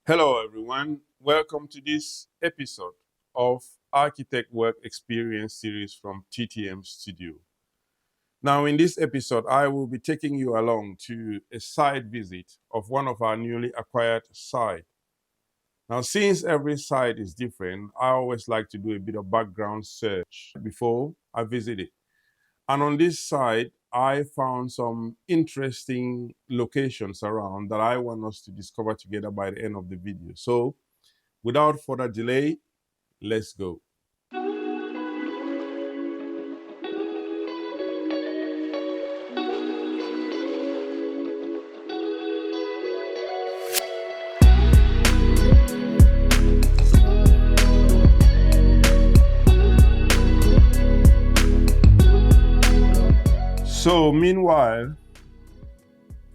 Hello, everyone. Welcome to this episode of Architect Work Experience series from TTM Studio. Now, in this episode, I will be taking you along to a site visit of one of our newly acquired sites. Now, since every site is different, I always like to do a bit of background search before I visit it. And on this site, I found some interesting locations around that I want us to discover together by the end of the video. So, without further delay, let's go. So, meanwhile,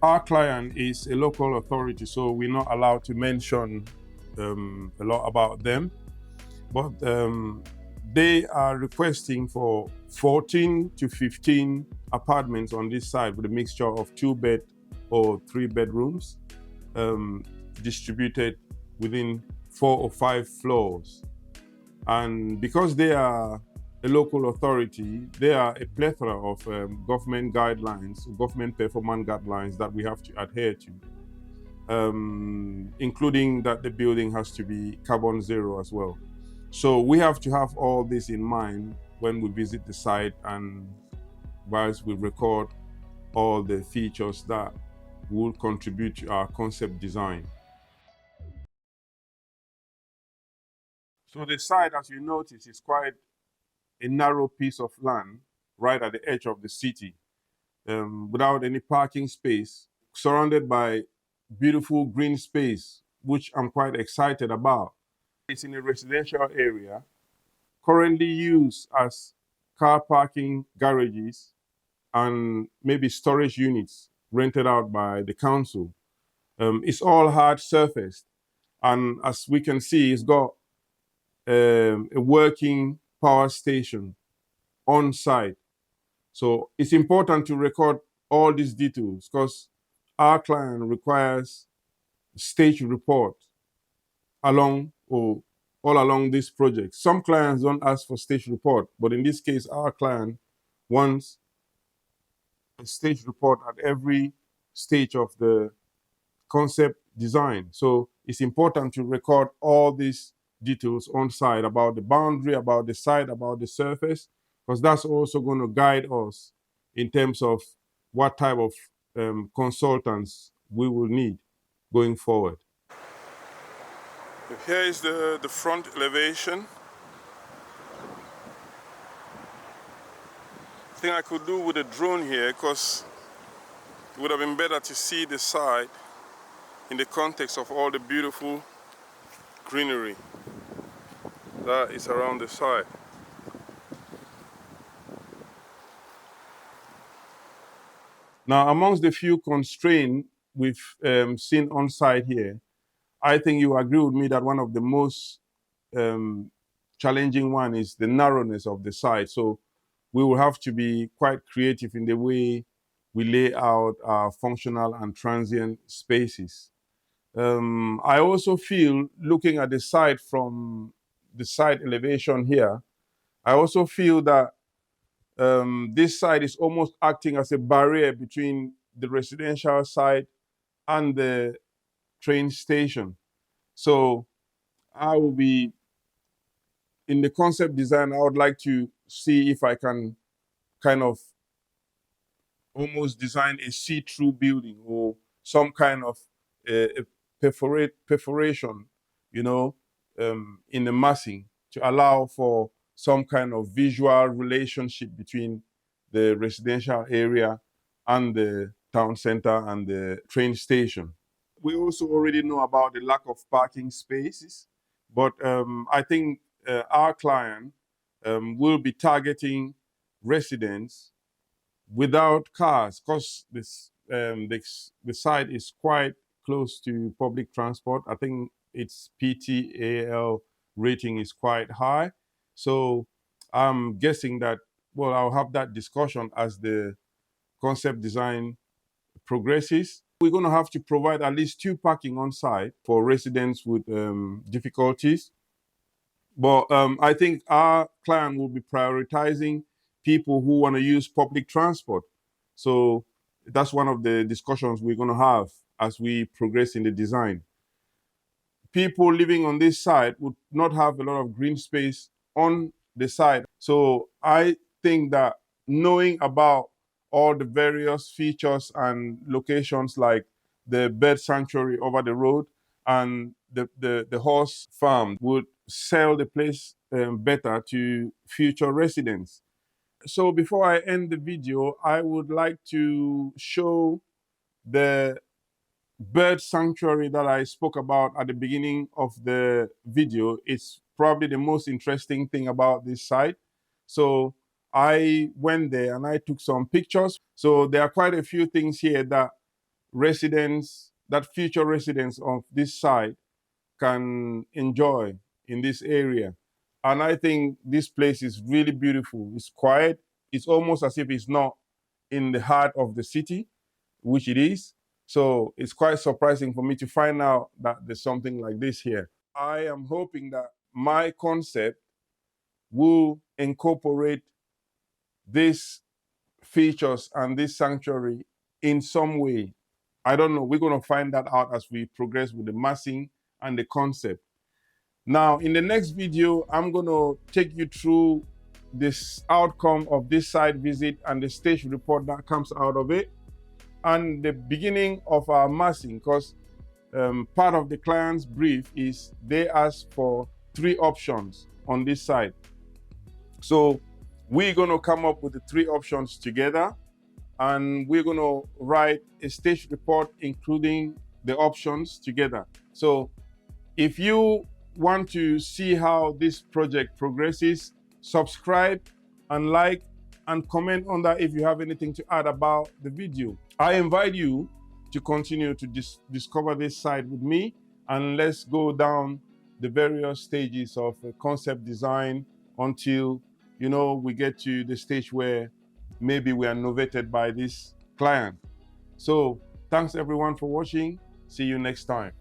our client is a local authority, so we're not allowed to mention a lot about them. But they are requesting for 14 to 15 apartments on this side with a mixture of 2-bed or 3-bedrooms distributed within 4 or 5 floors. And because they are a local authority, there are a plethora of government guidelines, government performance guidelines that we have to adhere to, including that the building has to be carbon zero as well. So we have to have all this in mind when we visit the site and whilst we record all the features that will contribute to our concept design. So the site, as you notice, is quite a narrow piece of land right at the edge of the city, without any parking space, surrounded by beautiful green space, which I'm quite excited about. It's in a residential area, currently used as car parking garages and maybe storage units rented out by the council. It's all hard surfaced, and as we can see, it's got a working power station on site. So it's important to record all these details because our client requires stage report along or all along this project. Some clients don't ask for stage report, but in this case, our client wants a stage report at every stage of the concept design. So it's important to record all these details on site about the boundary, about the site, about the surface, because that's also going to guide us in terms of what type of consultants we will need going forward. Here is the front elevation. I think I could do with a drone here because it would have been better to see the site in the context of all the beautiful greenery that is around the site. Now, amongst the few constraints we've seen on site here, I think you agree with me that one of the most challenging one is the narrowness of the site. So we will have to be quite creative in the way we lay out our functional and transient spaces. I also feel, looking at the site from the site elevation here, I also feel that this site is almost acting as a barrier between the residential site and the train station. So I will be, in the concept design, I would like to see if I can kind of almost design a see-through building or some kind of a perforation, you know, in the massing to allow for some kind of visual relationship between the residential area and the town center and the train station. We also already know about the lack of parking spaces, but I think our client will be targeting residents without cars because the site is quite close to public transport. I think its PTAL rating is quite high. So I'm guessing that, well, I'll have that discussion as the concept design progresses. We're going to have to provide at least 2 parking on site for residents with difficulties. But I think our client will be prioritizing people who want to use public transport. So that's one of the discussions we're going to have as we progress in the design. People living on this side would not have a lot of green space on the side. So I think that knowing about all the various features and locations like the bird sanctuary over the road and the horse farm would sell the place better to future residents. So before I end the video, I would like to show the bird sanctuary that I spoke about at the beginning of the video. It's probably the most interesting thing about this site. So I went there and I took some pictures. So there are quite a few things here that future residents of this site can enjoy in this area. And I think this place is really beautiful. It's quiet. It's almost as if it's not in the heart of the city, which it is. So it's quite surprising for me to find out that there's something like this here. I am hoping that my concept will incorporate these features and this sanctuary in some way. I don't know. We're going to find that out as we progress with the massing and the concept. Now, in the next video, I'm going to take you through this outcome of this site visit and the stage report that comes out of it, and the beginning of our massing, because part of the client's brief is they ask for 3 options on this site. So we're going to come up with the 3 options together, and we're going to write a stage report including the options together. So if you want to see how this project progresses, subscribe and like and comment on that if you have anything to add about the video. I invite you to continue to discover this site with me, and let's go down the various stages of concept design until, we get to the stage where maybe we are novated by this client. So thanks everyone for watching. See you next time.